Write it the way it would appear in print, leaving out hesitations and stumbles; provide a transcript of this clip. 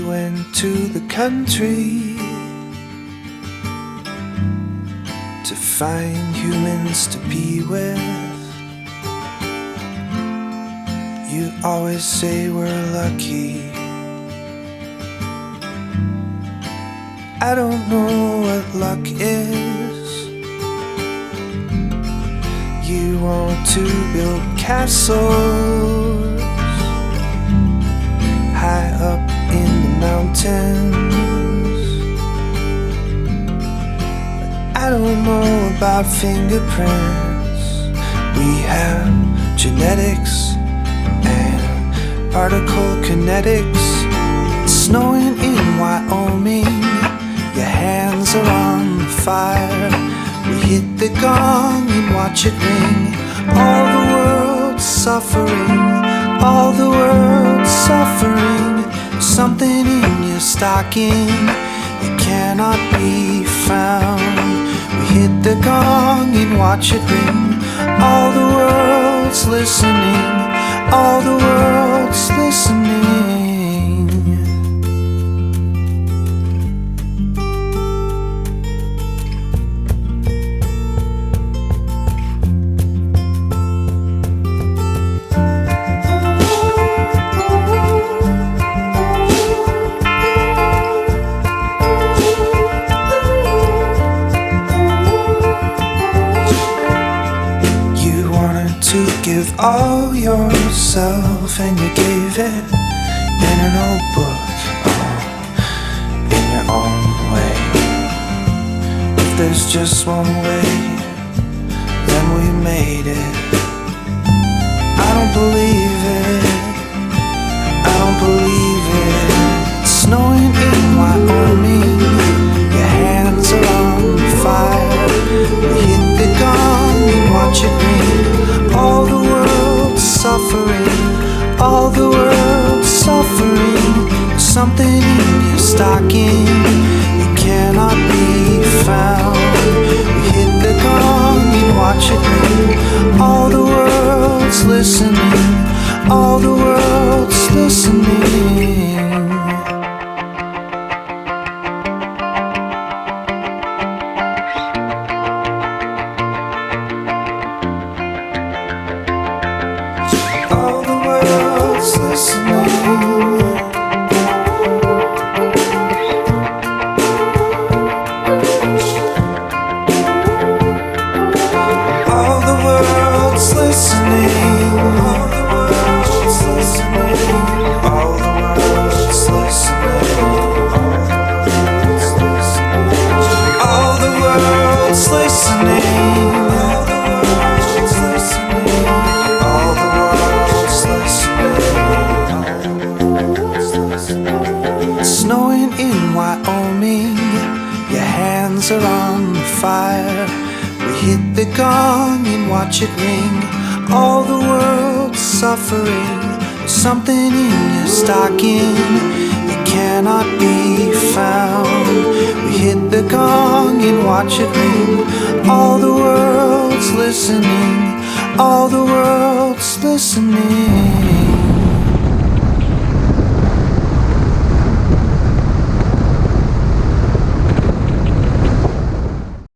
went to the country to find humans to be with. You always say we're lucky. I don't know what luck is. You want to build castles high up in the mountains. But I don't know about fingerprints. We have genetics and particle kinetics. It's snowing in Wyoming. Your hands are on the fire. We hit the gong and watch it ring. All the world's suffering. All the world's suffering. There's something in your stocking that cannot be found. We hit the gong and watch it ring. All the world's listening. All the world's listening. To give all yourself, and you gave it in an old book, in your own way. If there's just one way, then we made it. I don't believe it. I don't believe it. It's snowing in Wyoming. Your hands are on fire. We hit the gong and watch it ring. All the world's suffering. All the world's suffering. There's something in your stocking that cannot be found. We hit the gong and watch it ring. All the world's listening. All the world's listening. Snowing in Wyoming, your hands are on fire. We hit the gong and watch it ring. All the world's suffering. There's something in your stocking that cannot be found. We hit the gong and watch it ring. All the world's listening. All the world's listening.